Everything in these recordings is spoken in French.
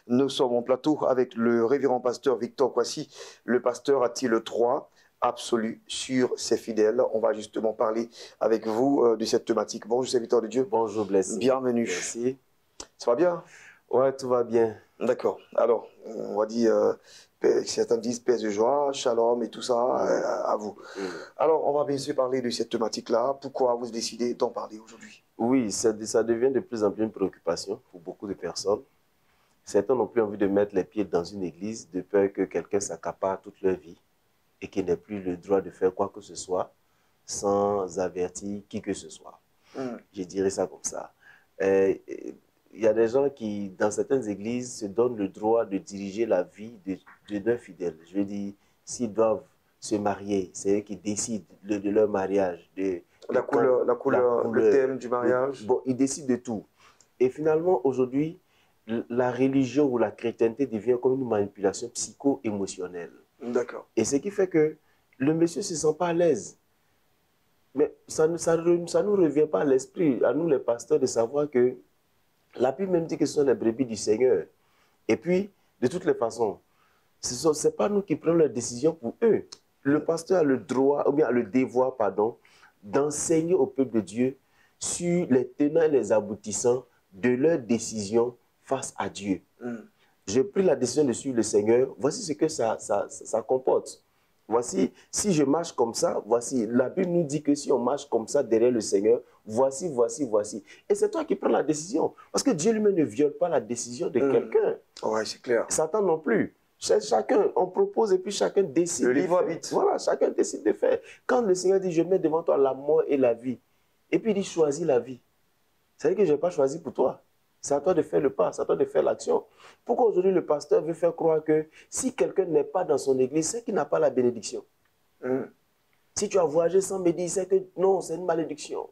Nous sommes en plateau avec le révérend pasteur Victor Kwasi. Le pasteur a-t-il le droit absolu sur ses fidèles? On va justement parler avec vous de cette thématique. Bonjour, serviteur de Dieu. Bonjour, Blessing. Bienvenue. Merci. Ça va bien? Ouais, tout va bien. D'accord. Alors, on va dire, certains disent paix de joie, shalom et tout ça, à vous. Alors, on va bien sûr parler de cette thématique-là. Pourquoi vous décidez d'en parler aujourd'hui? Oui, ça devient de plus en plus une préoccupation pour beaucoup de personnes. Certains n'ont plus envie de mettre les pieds dans une église de peur que quelqu'un s'accapare toute leur vie et qu'ils n'aient plus le droit de faire quoi que ce soit sans avertir qui que ce soit. Je dirais ça comme ça. Il y a des gens qui, dans certaines églises, se donnent le droit de diriger la vie de leurs fidèles. Je veux dire, s'ils doivent se marier, c'est eux qui décident de leur mariage. La couleur, le thème du mariage. Bon, ils décident de tout. Et finalement, aujourd'hui, la religion ou la chrétienté devient comme une manipulation psycho-émotionnelle. D'accord. Et ce qui fait que le monsieur ne se sent pas à l'aise. Mais ça ne nous revient pas à l'esprit, à nous les pasteurs, de savoir que la Bible même dit que ce sont les brebis du Seigneur. Et puis, de toutes les façons, ce n'est pas nous qui prenons la décision pour eux. Le pasteur a le droit, ou bien a le devoir, pardon, d'enseigner au peuple de Dieu sur les tenants et les aboutissants de leurs décisions face à Dieu. J'ai pris la décision de suivre le Seigneur. Voici ce que ça comporte. Voici, si je marche comme ça, voici. La Bible nous dit que si on marche comme ça derrière le Seigneur, voici, voici, voici. Et c'est toi qui prends la décision. Parce que Dieu lui-même ne viole pas la décision de quelqu'un. Oui, c'est clair. Satan non plus. Chacun, on propose et puis chacun décide. Le livre habite. Voilà, chacun décide de faire. Quand le Seigneur dit, je mets devant toi la mort et la vie, et puis il dit, choisis la vie. C'est-à-dire que je n'ai pas choisi pour toi. C'est à toi de faire le pas, c'est à toi de faire l'action. Pourquoi aujourd'hui le pasteur veut faire croire que si quelqu'un n'est pas dans son église, c'est qu'il n'a pas la bénédiction. Si tu as voyagé sans me dire, c'est que non, c'est une malédiction.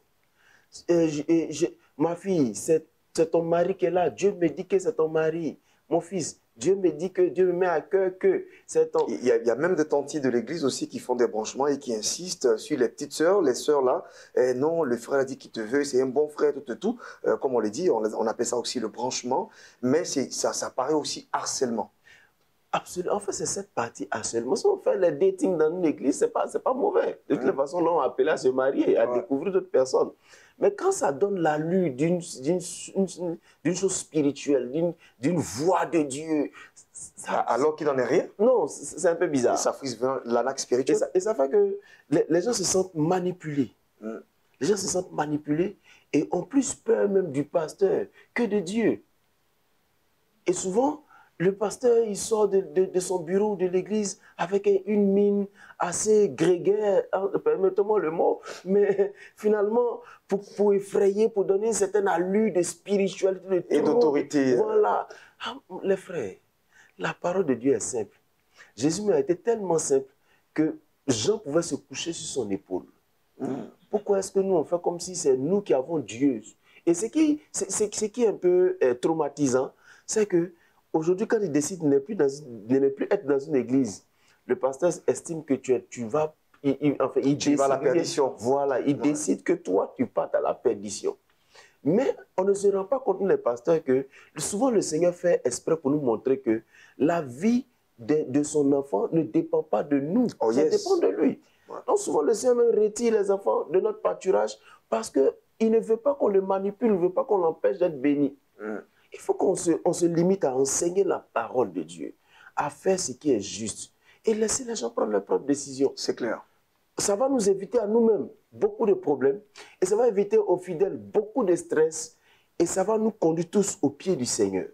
Ma fille, c'est ton mari qui est là. Dieu me dit que c'est ton mari. Mon fils, Dieu me dit que Dieu me met à cœur que c'est ton... Il y a même des tantis de l'église aussi qui font des branchements et qui insistent sur les petites sœurs, les sœurs là. Et non, le frère a dit qu'il te veut, c'est un bon frère, tout. Comme on le dit, on appelle ça aussi le branchement. Mais ça paraît aussi harcèlement. Absolument. En fait, c'est cette partie harcèlement. Si on fait les dating dans une église, c'est pas mauvais. De toute façon, là, on appelle à se marier, à découvrir d'autres personnes. Mais quand ça donne l'allure d'une chose spirituelle, d'une voix de Dieu... Alors qu'il n'en est rien? Non, c'est un peu bizarre. Ça frise l'anaque spirituel. Et ça fait que les gens se sentent manipulés. Les gens se sentent manipulés et ont plus peur même du pasteur que de Dieu. Et souvent, le pasteur, il sort de son bureau de l'église avec une mine assez grégaire, permettez-moi le mot, mais finalement, pour effrayer, pour donner une certaine allure de spiritualité. Et d'autorité. Voilà. Les frères, la parole de Dieu est simple. Jésus a été tellement simple que Jean pouvait se coucher sur son épaule. Pourquoi est-ce que nous, on fait comme si c'est nous qui avons Dieu? Et ce qui est un peu traumatisant, c'est que aujourd'hui, quand il décide de ne plus être dans une église, le pasteur estime que tu vas à la perdition. Voilà, il décide que toi, tu partes à la perdition. Mais on ne se rend pas compte, les pasteurs, que souvent le Seigneur fait exprès pour nous montrer que la vie de son enfant ne dépend pas de nous, ça dépend de lui. Donc souvent le Seigneur même retire les enfants de notre pâturage parce qu'il ne veut pas qu'on le manipule, il ne veut pas qu'on l'empêche d'être béni. Il faut qu'on se limite à enseigner la parole de Dieu, à faire ce qui est juste et laisser les gens prendre leurs propres décisions. C'est clair. Ça va nous éviter à nous-mêmes beaucoup de problèmes et ça va éviter aux fidèles beaucoup de stress et ça va nous conduire tous au pied du Seigneur.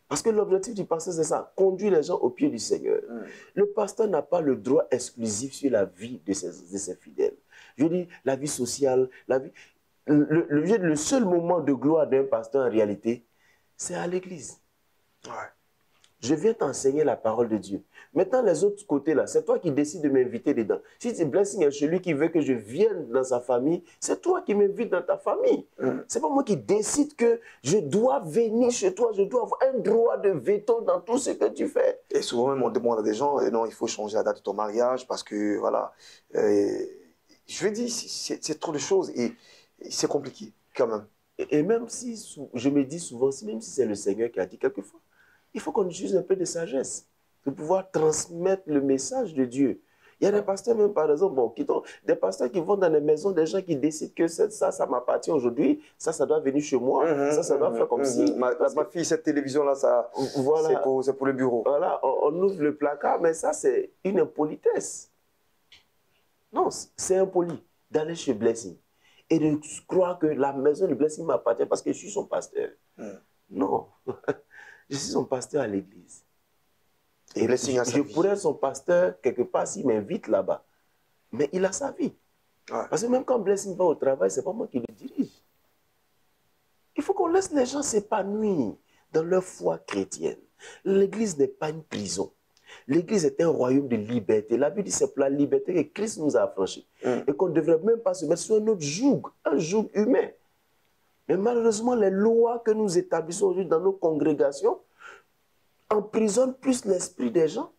Parce que l'objectif du pasteur, c'est ça, conduire les gens au pied du Seigneur. Le pasteur n'a pas le droit exclusif sur la vie de ses fidèles. Je dis, la vie sociale, le seul moment de gloire d'un pasteur en réalité, c'est à l'église. Je viens t'enseigner la parole de Dieu. Maintenant, les autres côtés là, c'est toi qui décides de m'inviter dedans. Si c'est Blessing est celui qui veut que je vienne dans sa famille, c'est toi qui m'invites dans ta famille. C'est pas moi qui décide que je dois venir chez toi, je dois avoir un droit de veto dans tout ce que tu fais. Et souvent même on demande à des gens, non, il faut changer la date de ton mariage parce que voilà. Je veux dire, c'est trop de choses et c'est compliqué quand même. Et même si, je me dis souvent, même si c'est le Seigneur qui a dit quelquefois, Il faut qu'on utilise un peu de sagesse pour pouvoir transmettre le message de Dieu. Il y a des pasteurs même, par exemple, bon, des pasteurs qui vont dans les maisons des gens qui décident que ça m'appartient aujourd'hui, ça doit venir chez moi, ça doit faire comme si... Ma fille, cette télévision-là, Voilà, c'est pour le bureau. voilà, on ouvre le placard, mais ça, c'est une impolitesse. Non, c'est impoli d'aller chez Blessing et de croire que la maison de Blessing m'appartient parce que je suis son pasteur. Non, je suis son pasteur à l'église. Et Blessing a sa vie. Je pourrais être son pasteur quelque part s'il m'invite là-bas. Mais il a sa vie. Ouais. Parce que même quand Blessing va au travail, ce n'est pas moi qui le dirige. Il faut qu'on laisse les gens s'épanouir dans leur foi chrétienne. L'église n'est pas une prison. L'église est un royaume de liberté. La Bible dit c'est pour la liberté que Christ nous a affranchis. Et qu'on ne devrait même pas se mettre sur un autre joug humain. Mais malheureusement, les lois que nous établissons aujourd'hui dans nos congrégations emprisonnent plus l'esprit des gens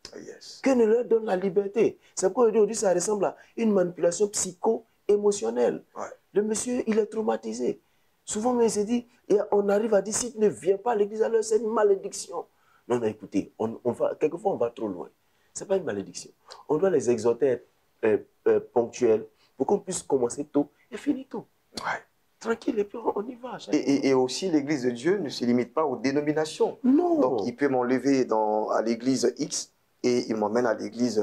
que ne leur donne la liberté. C'est pourquoi aujourd'hui, ça ressemble à une manipulation psycho-émotionnelle. Ouais. Le monsieur, il est traumatisé. Souvent, il se dit, et on arrive à dire, si tu ne viens pas à l'église, alors c'est une malédiction. Non, non, écoutez, quelquefois, on va trop loin. Ce n'est pas une malédiction. On doit les exhorter à être ponctuels pour qu'on puisse commencer tôt et finir tôt. Ouais. Tranquille, et puis on y va. Et aussi, l'église de Dieu ne se limite pas aux dénominations. Non. Donc, il peut m'enlever à l'église X et il m'emmène à l'église,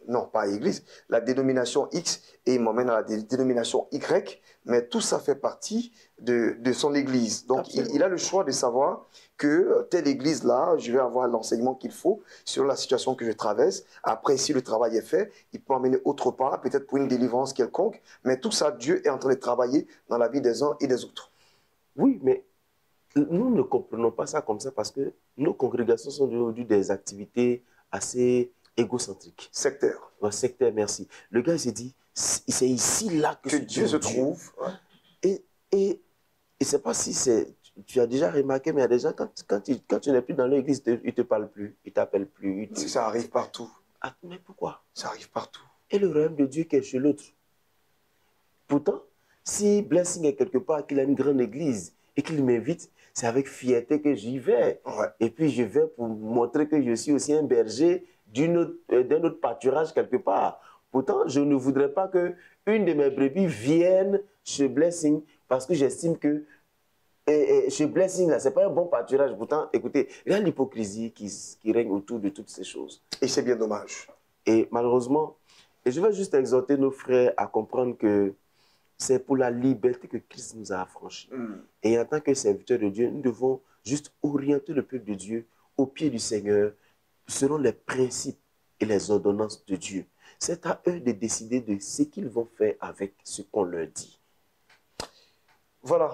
non, pas à l'église, la dénomination X et il m'emmène à la dénomination Y, mais tout ça fait partie de son église. Donc, il a le choix de savoir que telle église-là, je vais avoir l'enseignement qu'il faut sur la situation que je traverse. Après, si le travail est fait, il peut m'emmener autre part, peut-être pour une délivrance quelconque, mais tout ça, Dieu est en train de travailler dans la vie des uns et des autres. Oui, mais nous ne comprenons pas ça comme ça parce que nos congrégations sont aujourd'hui des activités assez égocentriques. Sectaire. Ouais, sectaire, merci. Le gars, il s'est dit, c'est ici, là que Dieu se trouve. Ouais. Et je ne sais pas si tu as déjà remarqué, mais il y a des gens, quand tu n'es plus dans l'église, ils ne te parlent plus, ils ne t'appellent plus. Ça arrive partout. Ah, mais pourquoi? Ça arrive partout. Et le royaume de Dieu qui est chez l'autre. Pourtant, si Blessing est quelque part, qu'il a une grande église et qu'il m'invite, c'est avec fierté que j'y vais. Ouais. Et puis je vais pour montrer que je suis aussi un berger d'un autre pâturage quelque part. Pourtant, je ne voudrais pas qu'une de mes brebis vienne chez Blessing parce que j'estime que chez Blessing, ce n'est pas un bon pâturage. Pourtant, écoutez, il y a l'hypocrisie qui règne autour de toutes ces choses. Et c'est bien dommage. Et malheureusement, et je vais juste exhorter nos frères à comprendre que c'est pour la liberté que Christ nous a affranchis. Et en tant que serviteurs de Dieu, nous devons juste orienter le peuple de Dieu au pied du Seigneur selon les principes et les ordonnances de Dieu. C'est à eux de décider de ce qu'ils vont faire avec ce qu'on leur dit. Voilà,